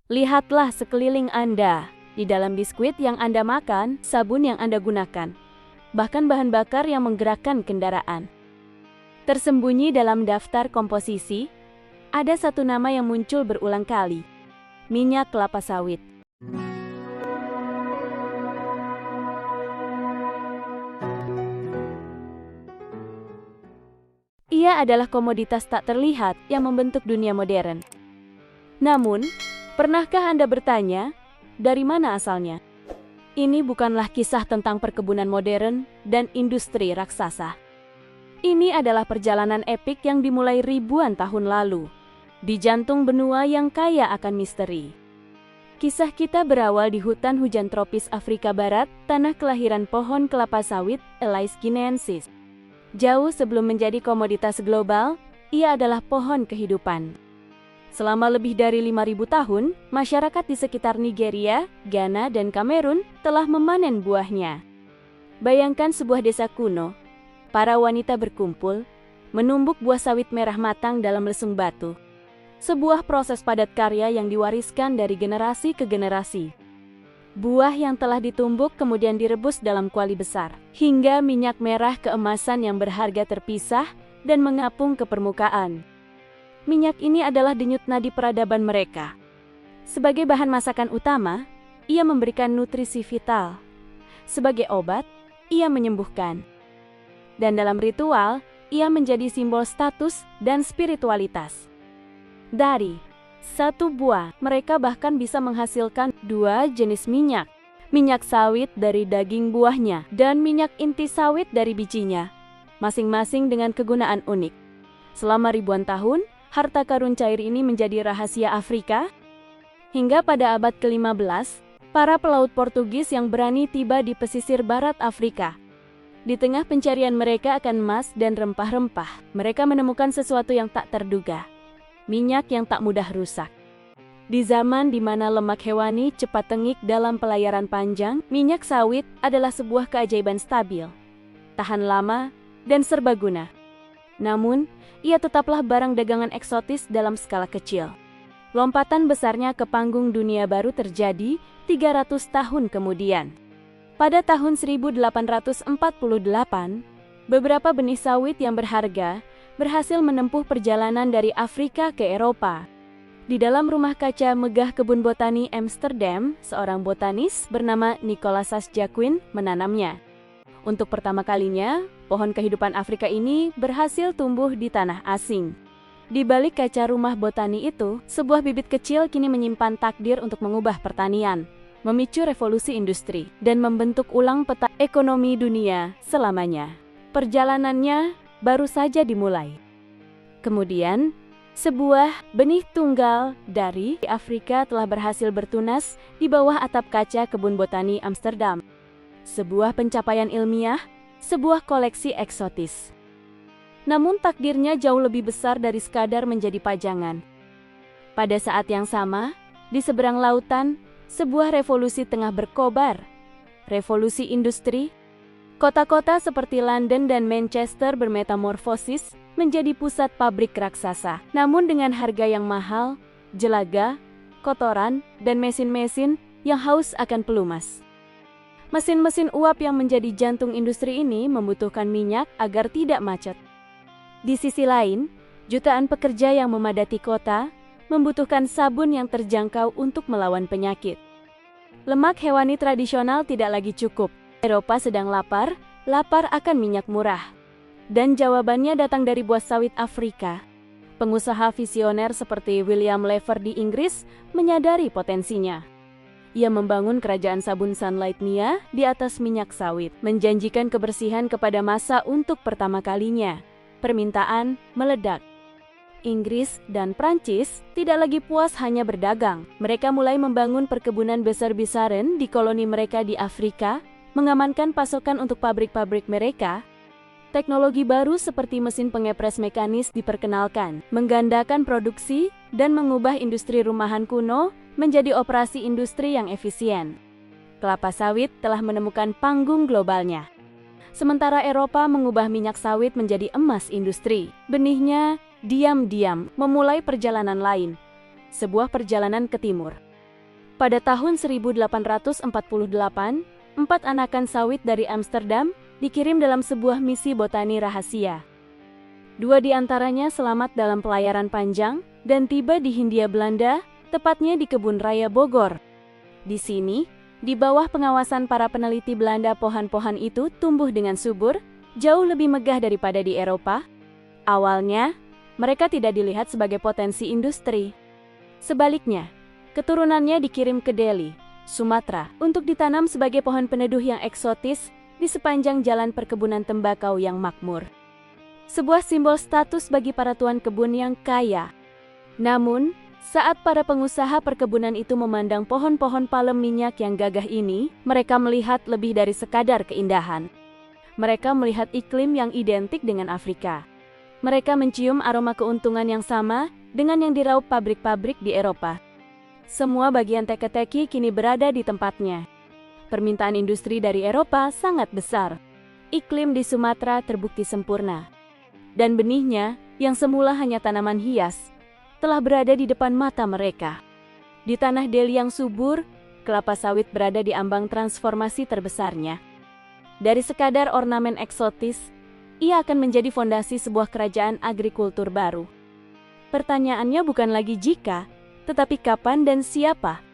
Lihatlah sekeliling Anda. Di dalam biskuit yang Anda makan, sabun yang Anda gunakan, bahkan bahan bakar yang menggerakkan kendaraan. Tersembunyi dalam daftar komposisi, ada satu nama yang muncul berulang kali: minyak kelapa sawit. Ia adalah komoditas tak terlihat yang membentuk dunia modern. Namun, pernahkah Anda bertanya, dari mana asalnya? Ini bukanlah kisah tentang perkebunan modern dan industri raksasa. Ini adalah perjalanan epik yang dimulai ribuan tahun lalu, di jantung benua yang kaya akan misteri. Kisah kita berawal di hutan hujan tropis Afrika Barat, tanah kelahiran pohon kelapa sawit Elais guineensis. Jauh sebelum menjadi komoditas global, ia adalah pohon kehidupan. Selama lebih dari 5.000 tahun, masyarakat di sekitar Nigeria, Ghana, dan Kamerun telah memanen buahnya. Bayangkan sebuah desa kuno. Para wanita berkumpul, menumbuk buah sawit merah matang dalam lesung batu. Sebuah proses padat karya yang diwariskan dari generasi ke generasi. Buah yang telah ditumbuk kemudian direbus dalam kuali besar, hingga minyak merah keemasan yang berharga terpisah dan mengapung ke permukaan. Minyak ini adalah denyut nadi peradaban mereka. Sebagai bahan masakan utama, ia memberikan nutrisi vital. Sebagai obat, ia menyembuhkan. Dan dalam ritual, ia menjadi simbol status dan spiritualitas. Dari satu buah, mereka bahkan bisa menghasilkan 2 jenis minyak. Minyak sawit dari daging buahnya dan minyak inti sawit dari bijinya, masing-masing dengan kegunaan unik. Selama ribuan tahun, harta karun cair ini menjadi rahasia Afrika. Hingga pada abad ke-15, para pelaut Portugis yang berani tiba di pesisir barat Afrika. Di tengah pencarian mereka akan emas dan rempah-rempah, mereka menemukan sesuatu yang tak terduga: minyak yang tak mudah rusak. Di zaman di mana lemak hewani cepat tengik dalam pelayaran panjang, minyak sawit adalah sebuah keajaiban stabil, tahan lama, dan serbaguna. Namun, ia tetaplah barang dagangan eksotis dalam skala kecil. Lompatan besarnya ke panggung dunia baru terjadi 300 tahun kemudian. Pada tahun 1848, beberapa benih sawit yang berharga berhasil menempuh perjalanan dari Afrika ke Eropa. Di dalam rumah kaca megah kebun botani Amsterdam, seorang botanis bernama Nicolaas Jacquin menanamnya. Untuk pertama kalinya, pohon kehidupan Afrika ini berhasil tumbuh di tanah asing. Di balik kaca rumah botani itu, sebuah bibit kecil kini menyimpan takdir untuk mengubah pertanian, memicu revolusi industri, dan membentuk ulang peta ekonomi dunia selamanya. Perjalanannya baru saja dimulai. Kemudian, sebuah benih tunggal dari Afrika telah berhasil bertunas di bawah atap kaca kebun botani Amsterdam. Sebuah pencapaian ilmiah, sebuah koleksi eksotis. Namun takdirnya jauh lebih besar dari sekadar menjadi pajangan. Pada saat yang sama, di seberang lautan, sebuah revolusi tengah berkobar. Revolusi industri. Kota-kota seperti London dan Manchester bermetamorfosis menjadi pusat pabrik raksasa. Namun dengan harga yang mahal, jelaga, kotoran, dan mesin-mesin yang haus akan pelumas. Mesin-mesin uap yang menjadi jantung industri ini membutuhkan minyak agar tidak macet. Di sisi lain, jutaan pekerja yang memadati kota membutuhkan sabun yang terjangkau untuk melawan penyakit. Lemak hewani tradisional tidak lagi cukup. Eropa sedang lapar akan minyak murah. Dan jawabannya datang dari buah sawit Afrika. Pengusaha visioner seperti William Lever di Inggris menyadari potensinya. Ia membangun kerajaan sabun Sunlight Nia di atas minyak sawit, menjanjikan kebersihan kepada massa untuk pertama kalinya. Permintaan meledak. Inggris dan Prancis tidak lagi puas hanya berdagang. Mereka mulai membangun perkebunan besar-besaran di koloni mereka di Afrika, mengamankan pasokan untuk pabrik-pabrik mereka. Teknologi baru seperti mesin pengepres mekanis diperkenalkan, menggandakan produksi dan mengubah industri rumahan kuno menjadi operasi industri yang efisien. Kelapa sawit telah menemukan panggung globalnya. Sementara Eropa mengubah minyak sawit menjadi emas industri. Benihnya diam-diam memulai perjalanan lain, sebuah perjalanan ke timur. Pada tahun 1848, 4 anakan sawit dari Amsterdam dikirim dalam sebuah misi botani rahasia. 2 di antaranya selamat dalam pelayaran panjang dan tiba di Hindia Belanda, tepatnya di Kebun Raya Bogor. Di sini, di bawah pengawasan para peneliti Belanda, pohon-pohon itu tumbuh dengan subur, jauh lebih megah daripada di Eropa. Awalnya, mereka tidak dilihat sebagai potensi industri. Sebaliknya, keturunannya dikirim ke Delhi, Sumatera, untuk ditanam sebagai pohon peneduh yang eksotis di sepanjang jalan perkebunan tembakau yang makmur. Sebuah simbol status bagi para tuan kebun yang kaya. Namun, saat para pengusaha perkebunan itu memandang pohon-pohon palem minyak yang gagah ini, mereka melihat lebih dari sekadar keindahan. Mereka melihat iklim yang identik dengan Afrika. Mereka mencium aroma keuntungan yang sama dengan yang diraup pabrik-pabrik di Eropa. Semua bagian teka-teki kini berada di tempatnya. Permintaan industri dari Eropa sangat besar. Iklim di Sumatera terbukti sempurna. Dan benihnya, yang semula hanya tanaman hias, telah berada di depan mata mereka. Di tanah Delhi yang subur, kelapa sawit berada di ambang transformasi terbesarnya. Dari sekadar ornamen eksotis, ia akan menjadi fondasi sebuah kerajaan agrikultur baru. Pertanyaannya bukan lagi jika, tetapi kapan dan siapa?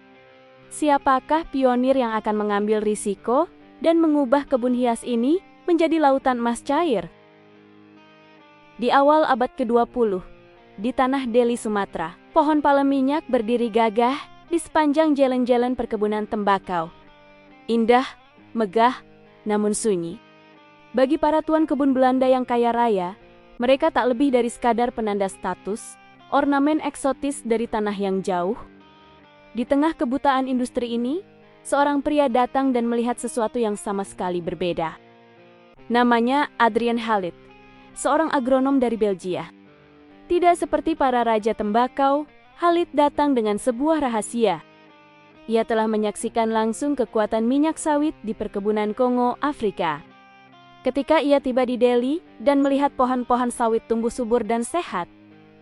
Siapakah pionir yang akan mengambil risiko dan mengubah kebun hias ini menjadi lautan emas cair? Di awal abad ke-20, di tanah Delhi, Sumatera, pohon palem minyak berdiri gagah di sepanjang jalan-jalan perkebunan tembakau. Indah, megah, namun sunyi. Bagi para tuan kebun Belanda yang kaya raya, mereka tak lebih dari sekadar penanda status, ornamen eksotis dari tanah yang jauh. Di tengah kebutaan industri ini, seorang pria datang dan melihat sesuatu yang sama sekali berbeda. Namanya Adrian Halit, seorang agronom dari Belgia. Tidak seperti para raja tembakau, Halit datang dengan sebuah rahasia. Ia telah menyaksikan langsung kekuatan minyak sawit di perkebunan Kongo, Afrika. Ketika ia tiba di Delhi dan melihat pohon-pohon sawit tumbuh subur dan sehat,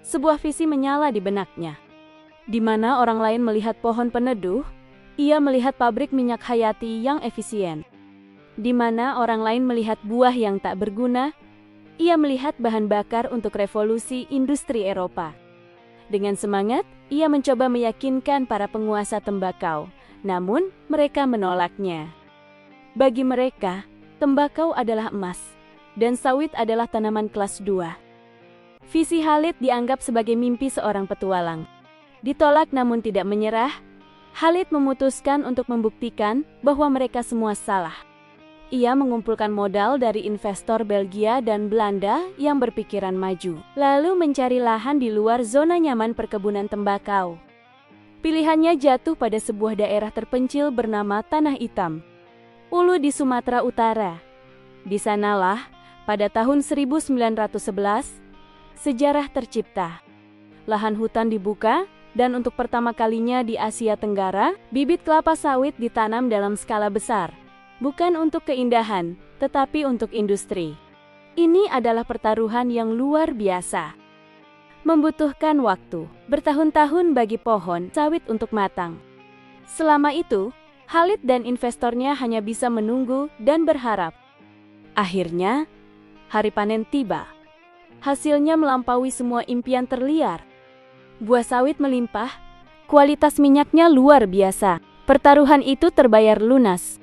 sebuah visi menyala di benaknya. Di mana orang lain melihat pohon peneduh, ia melihat pabrik minyak hayati yang efisien. Di mana orang lain melihat buah yang tak berguna, ia melihat bahan bakar untuk revolusi industri Eropa. Dengan semangat, ia mencoba meyakinkan para penguasa tembakau, namun mereka menolaknya. Bagi mereka, tembakau adalah emas, dan sawit adalah tanaman kelas 2. Visi Halit dianggap sebagai mimpi seorang petualang. Ditolak namun tidak menyerah, Halit memutuskan untuk membuktikan bahwa mereka semua salah. Ia mengumpulkan modal dari investor Belgia dan Belanda yang berpikiran maju, lalu mencari lahan di luar zona nyaman perkebunan tembakau. Pilihannya jatuh pada sebuah daerah terpencil bernama Tanah Hitam, Ulu di Sumatera Utara. Di sanalah, pada tahun 1911, sejarah tercipta. Lahan hutan dibuka, dan untuk pertama kalinya di Asia Tenggara, bibit kelapa sawit ditanam dalam skala besar. Bukan untuk keindahan, tetapi untuk industri. Ini adalah pertaruhan yang luar biasa. Membutuhkan waktu, bertahun-tahun bagi pohon sawit untuk matang. Selama itu, Halit dan investornya hanya bisa menunggu dan berharap. Akhirnya, hari panen tiba. Hasilnya melampaui semua impian terliar. Buah sawit melimpah, kualitas minyaknya luar biasa. Pertaruhan itu terbayar lunas.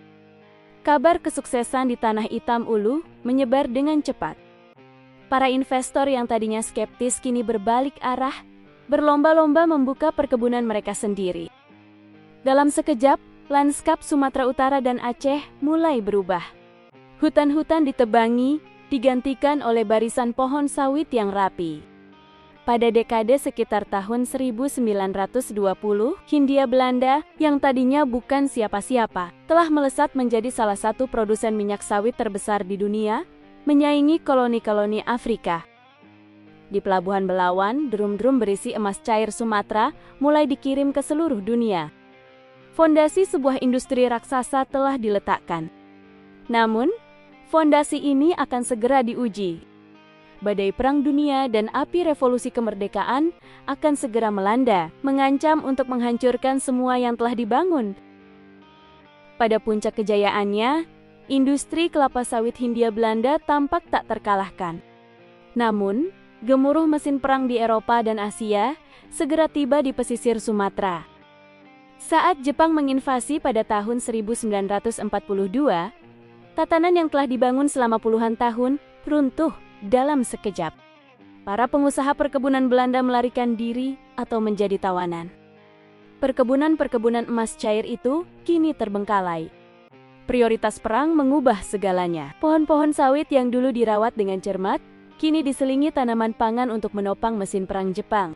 Kabar kesuksesan di Tanah Hitam Ulu menyebar dengan cepat. Para investor yang tadinya skeptis kini berbalik arah, berlomba-lomba membuka perkebunan mereka sendiri. Dalam sekejap, lanskap Sumatera Utara dan Aceh mulai berubah. Hutan-hutan ditebangi, digantikan oleh barisan pohon sawit yang rapi. Pada dekade sekitar tahun 1920, Hindia Belanda, yang tadinya bukan siapa-siapa, telah melesat menjadi salah satu produsen minyak sawit terbesar di dunia, menyaingi koloni-koloni Afrika. Di Pelabuhan Belawan, drum-drum berisi emas cair Sumatera mulai dikirim ke seluruh dunia. Fondasi sebuah industri raksasa telah diletakkan. Namun, fondasi ini akan segera diuji. badai Perang Dunia dan api revolusi kemerdekaan akan segera melanda, mengancam untuk menghancurkan semua yang telah dibangun. Pada puncak kejayaannya, industri kelapa sawit Hindia Belanda tampak tak terkalahkan. Namun, gemuruh mesin perang di Eropa dan Asia segera tiba di pesisir Sumatera. Saat Jepang menginvasi pada tahun 1942, tatanan yang telah dibangun selama puluhan tahun runtuh dalam sekejap. Para pengusaha perkebunan Belanda melarikan diri atau menjadi tawanan. Perkebunan-perkebunan emas cair itu kini terbengkalai. Prioritas perang mengubah segalanya. Pohon-pohon sawit yang dulu dirawat dengan cermat, kini diselingi tanaman pangan untuk menopang mesin perang Jepang.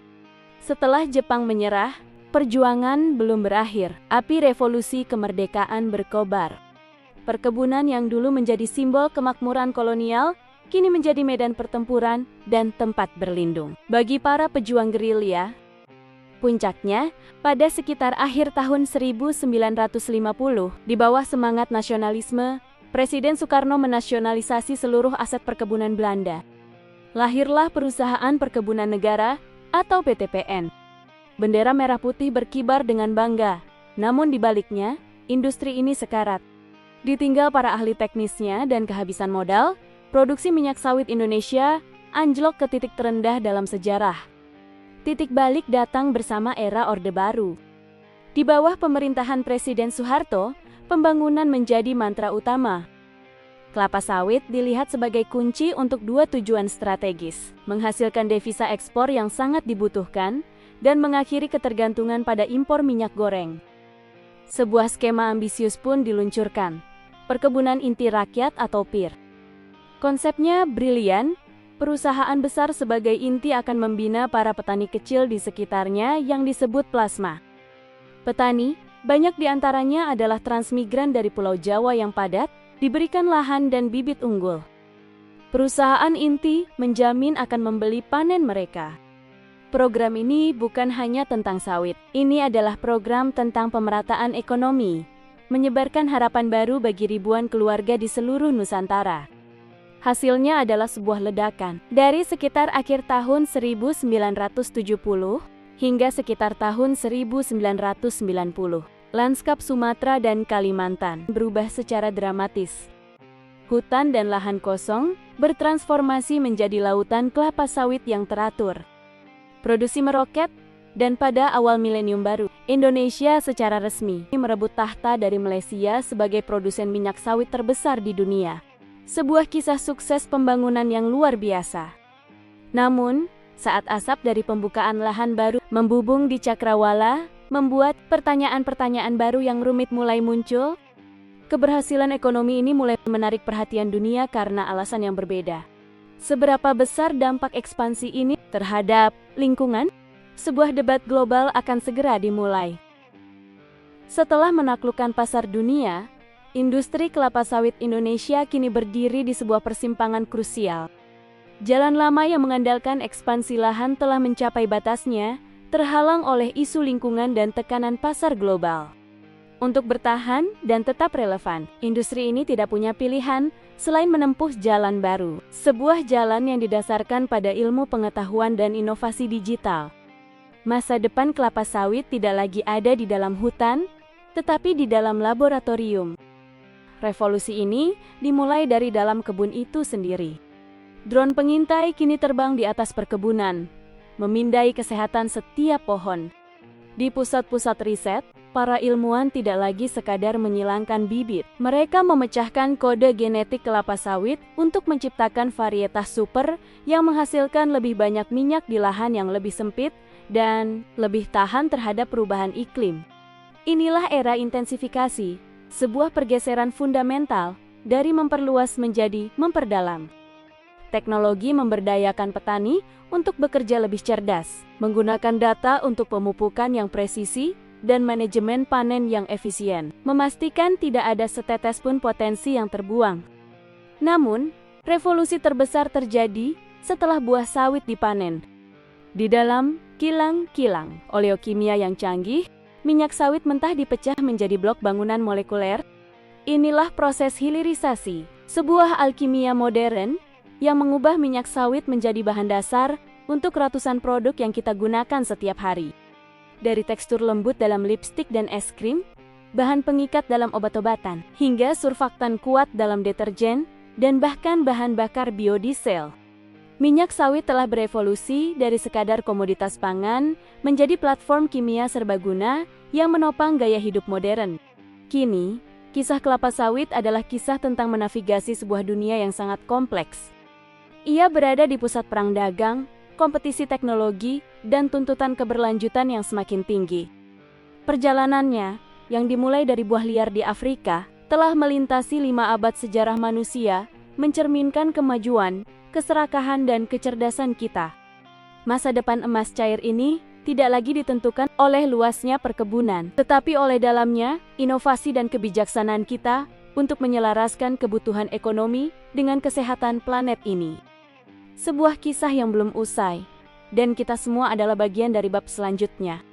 Setelah Jepang menyerah, perjuangan belum berakhir. Api revolusi kemerdekaan berkobar. Perkebunan yang dulu menjadi simbol kemakmuran kolonial, kini menjadi medan pertempuran dan tempat berlindung bagi para pejuang gerilya. Puncaknya, pada sekitar akhir tahun 1950, di bawah semangat nasionalisme, Presiden Soekarno menasionalisasi seluruh aset perkebunan Belanda. Lahirlah Perusahaan Perkebunan Negara atau PTPN. Bendera merah putih berkibar dengan bangga, namun di baliknya, industri ini sekarat. Ditinggal para ahli teknisnya dan kehabisan modal, produksi minyak sawit Indonesia anjlok ke titik terendah dalam sejarah. Titik balik datang bersama era Orde Baru. Di bawah pemerintahan Presiden Soeharto, pembangunan menjadi mantra utama. Kelapa sawit dilihat sebagai kunci untuk dua tujuan strategis, menghasilkan devisa ekspor yang sangat dibutuhkan, dan mengakhiri ketergantungan pada impor minyak goreng. Sebuah skema ambisius pun diluncurkan, Perkebunan Inti Rakyat atau PIR. Konsepnya brilian, perusahaan besar sebagai inti akan membina para petani kecil di sekitarnya yang disebut plasma. Petani, banyak diantaranya adalah transmigran dari Pulau Jawa yang padat, diberikan lahan dan bibit unggul. Perusahaan inti menjamin akan membeli panen mereka. Program ini bukan hanya tentang sawit, ini adalah program tentang pemerataan ekonomi, menyebarkan harapan baru bagi ribuan keluarga di seluruh Nusantara. Hasilnya adalah sebuah ledakan. Dari sekitar akhir tahun 1970 hingga sekitar tahun 1990, lanskap Sumatera dan Kalimantan berubah secara dramatis. Hutan dan lahan kosong bertransformasi menjadi lautan kelapa sawit yang teratur. Produksi meroket, dan pada awal milenium baru, Indonesia secara resmi merebut tahta dari Malaysia sebagai produsen minyak sawit terbesar di dunia. Sebuah kisah sukses pembangunan yang luar biasa. Namun, saat asap dari pembukaan lahan baru membubung di Cakrawala, membuat pertanyaan-pertanyaan baru yang rumit mulai muncul. Keberhasilan ekonomi ini mulai menarik perhatian dunia karena alasan yang berbeda. Seberapa besar dampak ekspansi ini terhadap lingkungan? Sebuah debat global akan segera dimulai. Setelah menaklukkan pasar dunia, industri kelapa sawit Indonesia kini berdiri di sebuah persimpangan krusial. Jalan lama yang mengandalkan ekspansi lahan telah mencapai batasnya, terhalang oleh isu lingkungan dan tekanan pasar global. Untuk bertahan dan tetap relevan, industri ini tidak punya pilihan selain menempuh jalan baru. Sebuah jalan yang didasarkan pada ilmu pengetahuan dan inovasi digital. Masa depan kelapa sawit tidak lagi ada di dalam hutan, tetapi di dalam laboratorium. Revolusi ini dimulai dari dalam kebun itu sendiri. Drone pengintai kini terbang di atas perkebunan, memindai kesehatan setiap pohon. Di pusat-pusat riset, para ilmuwan tidak lagi sekadar menyilangkan bibit. Mereka memecahkan kode genetik kelapa sawit untuk menciptakan varietas super yang menghasilkan lebih banyak minyak di lahan yang lebih sempit dan lebih tahan terhadap perubahan iklim. Inilah era intensifikasi. Sebuah pergeseran fundamental dari memperluas menjadi memperdalam. Teknologi memberdayakan petani untuk bekerja lebih cerdas, menggunakan data untuk pemupukan yang presisi dan manajemen panen yang efisien, memastikan tidak ada setetes pun potensi yang terbuang. Namun, revolusi terbesar terjadi setelah buah sawit dipanen. Di dalam kilang-kilang oleokimia yang canggih, minyak sawit mentah dipecah menjadi blok bangunan molekuler. Inilah proses hilirisasi, sebuah alkimia modern yang mengubah minyak sawit menjadi bahan dasar untuk ratusan produk yang kita gunakan setiap hari. Dari tekstur lembut dalam lipstik dan es krim, bahan pengikat dalam obat-obatan, hingga surfaktan kuat dalam deterjen, dan bahkan bahan bakar biodiesel. Minyak sawit telah berevolusi dari sekadar komoditas pangan menjadi platform kimia serbaguna yang menopang gaya hidup modern. Kini, kisah kelapa sawit adalah kisah tentang menavigasi sebuah dunia yang sangat kompleks. Ia berada di pusat perang dagang, kompetisi teknologi, dan tuntutan keberlanjutan yang semakin tinggi. Perjalanannya, yang dimulai dari buah liar di Afrika, telah melintasi 5 abad sejarah manusia, mencerminkan kemajuan, keserakahan, dan kecerdasan kita. Masa depan emas cair ini tidak lagi ditentukan oleh luasnya perkebunan, tetapi oleh dalamnya, inovasi dan kebijaksanaan kita untuk menyelaraskan kebutuhan ekonomi dengan kesehatan planet ini. Sebuah kisah yang belum usai, dan kita semua adalah bagian dari bab selanjutnya.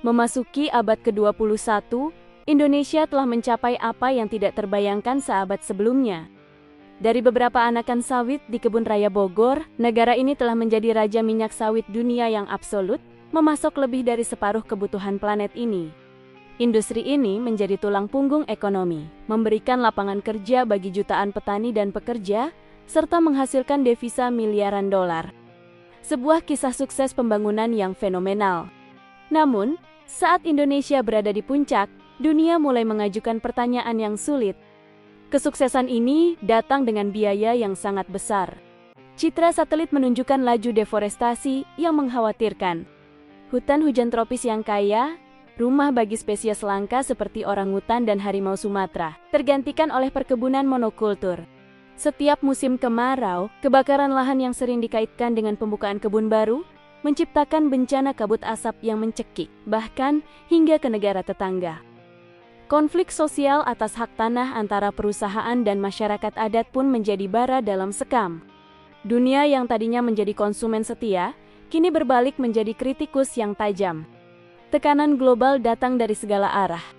Memasuki abad ke-21, Indonesia telah mencapai apa yang tidak terbayangkan seabad sebelumnya. Dari beberapa anakan sawit di kebun raya Bogor, negara ini telah menjadi raja minyak sawit dunia yang absolut, memasok lebih dari separuh kebutuhan planet ini. Industri ini menjadi tulang punggung ekonomi, memberikan lapangan kerja bagi jutaan petani dan pekerja, serta menghasilkan devisa miliaran dolar. Sebuah kisah sukses pembangunan yang fenomenal. Namun, saat Indonesia berada di puncak, dunia mulai mengajukan pertanyaan yang sulit. Kesuksesan ini datang dengan biaya yang sangat besar. Citra satelit menunjukkan laju deforestasi yang mengkhawatirkan. Hutan hujan tropis yang kaya, rumah bagi spesies langka seperti orangutan dan harimau Sumatera, tergantikan oleh perkebunan monokultur. Setiap musim kemarau, kebakaran lahan yang sering dikaitkan dengan pembukaan kebun baru, menciptakan bencana kabut asap yang mencekik, bahkan hingga ke negara tetangga. Konflik sosial atas hak tanah antara perusahaan dan masyarakat adat pun menjadi bara dalam sekam. Dunia yang tadinya menjadi konsumen setia, kini berbalik menjadi kritikus yang tajam. Tekanan global datang dari segala arah.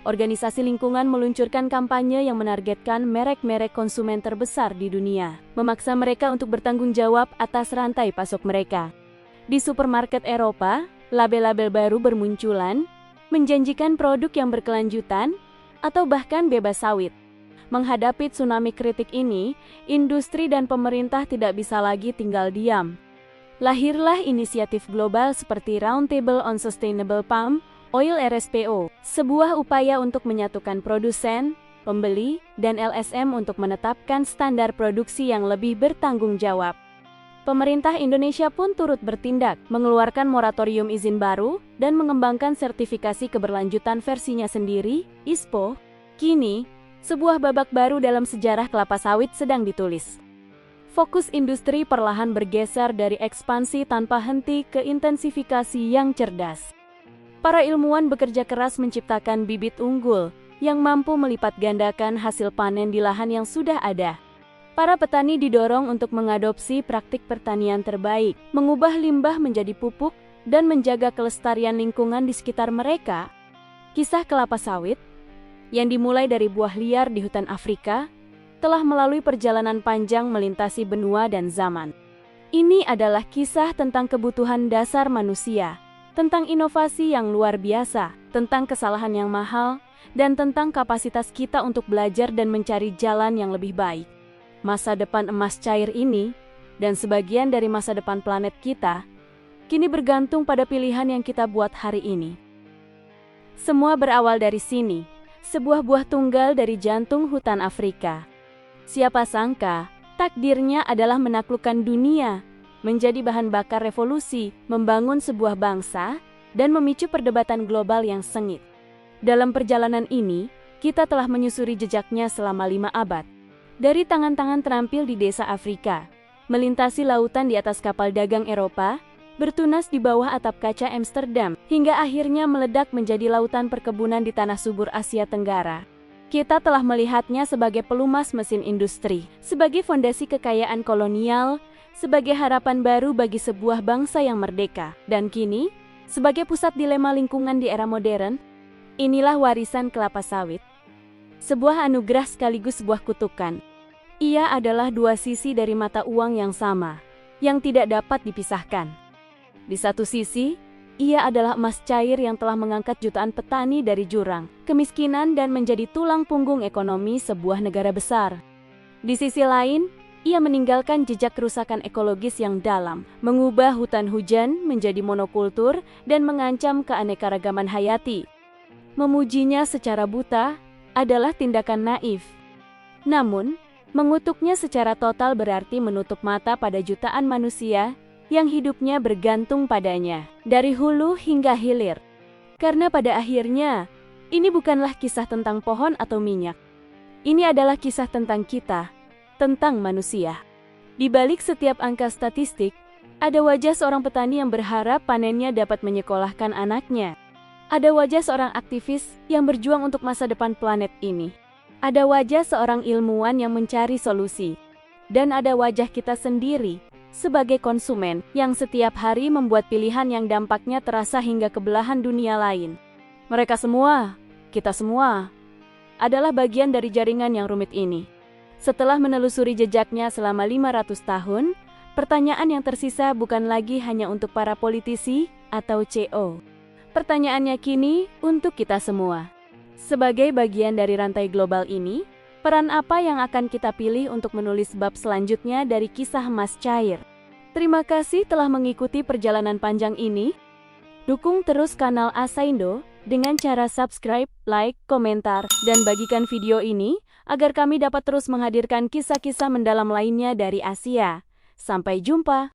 Organisasi lingkungan meluncurkan kampanye yang menargetkan merek-merek konsumen terbesar di dunia, memaksa mereka untuk bertanggung jawab atas rantai pasok mereka. Di supermarket Eropa, label-label baru bermunculan, menjanjikan produk yang berkelanjutan, atau bahkan bebas sawit. Menghadapi tsunami kritik ini, industri dan pemerintah tidak bisa lagi tinggal diam. Lahirlah inisiatif global seperti Roundtable on Sustainable Palm Oil RSPO, sebuah upaya untuk menyatukan produsen, pembeli, dan LSM untuk menetapkan standar produksi yang lebih bertanggung jawab. Pemerintah Indonesia pun turut bertindak, mengeluarkan moratorium izin baru, dan mengembangkan sertifikasi keberlanjutan versinya sendiri, ISPO. Kini, sebuah babak baru dalam sejarah kelapa sawit sedang ditulis. Fokus industri perlahan bergeser dari ekspansi tanpa henti ke intensifikasi yang cerdas. Para ilmuwan bekerja keras menciptakan bibit unggul yang mampu melipat gandakan hasil panen di lahan yang sudah ada. Para petani didorong untuk mengadopsi praktik pertanian terbaik, mengubah limbah menjadi pupuk, dan menjaga kelestarian lingkungan di sekitar mereka. Kisah kelapa sawit, yang dimulai dari buah liar di hutan Afrika, telah melalui perjalanan panjang melintasi benua dan zaman. Ini adalah kisah tentang kebutuhan dasar manusia, tentang inovasi yang luar biasa, tentang kesalahan yang mahal, dan tentang kapasitas kita untuk belajar dan mencari jalan yang lebih baik. Masa depan emas cair ini, dan sebagian dari masa depan planet kita, kini bergantung pada pilihan yang kita buat hari ini. Semua berawal dari sini, sebuah buah tunggal dari jantung hutan Afrika. Siapa sangka, takdirnya adalah menaklukkan dunia, menjadi bahan bakar revolusi, membangun sebuah bangsa, dan memicu perdebatan global yang sengit. Dalam perjalanan ini, kita telah menyusuri jejaknya selama 5 abad. Dari tangan-tangan terampil di desa Afrika, melintasi lautan di atas kapal dagang Eropa, bertunas di bawah atap kaca Amsterdam, hingga akhirnya meledak menjadi lautan perkebunan di tanah subur Asia Tenggara. Kita telah melihatnya sebagai pelumas mesin industri, sebagai fondasi kekayaan kolonial, sebagai harapan baru bagi sebuah bangsa yang merdeka, dan kini, sebagai pusat dilema lingkungan di era modern. Inilah warisan kelapa sawit. Sebuah anugerah sekaligus sebuah kutukan. Ia adalah dua sisi dari mata uang yang sama, yang tidak dapat dipisahkan. Di satu sisi, ia adalah emas cair yang telah mengangkat jutaan petani dari jurang kemiskinan dan menjadi tulang punggung ekonomi sebuah negara besar. Di sisi lain, ia meninggalkan jejak kerusakan ekologis yang dalam, mengubah hutan hujan menjadi monokultur dan mengancam keanekaragaman hayati. Memujinya secara buta adalah tindakan naif. Namun, mengutuknya secara total berarti menutup mata pada jutaan manusia yang hidupnya bergantung padanya, dari hulu hingga hilir. Karena pada akhirnya, ini bukanlah kisah tentang pohon atau minyak. Ini adalah kisah tentang kita, tentang manusia. Di balik setiap angka statistik, ada wajah seorang petani yang berharap panennya dapat menyekolahkan anaknya. Ada wajah seorang aktivis yang berjuang untuk masa depan planet ini. Ada wajah seorang ilmuwan yang mencari solusi. Dan ada wajah kita sendiri, sebagai konsumen, yang setiap hari membuat pilihan yang dampaknya terasa hingga ke belahan dunia lain. Mereka semua, kita semua, adalah bagian dari jaringan yang rumit ini. Setelah menelusuri jejaknya selama 500 tahun, pertanyaan yang tersisa bukan lagi hanya untuk para politisi atau CO. Pertanyaannya kini untuk kita semua. Sebagai bagian dari rantai global ini, peran apa yang akan kita pilih untuk menulis bab selanjutnya dari kisah emas cair? Terima kasih telah mengikuti perjalanan panjang ini. Dukung terus kanal Asaindo dengan cara subscribe, like, komentar, dan bagikan video ini agar kami dapat terus menghadirkan kisah-kisah mendalam lainnya dari Asia. Sampai jumpa!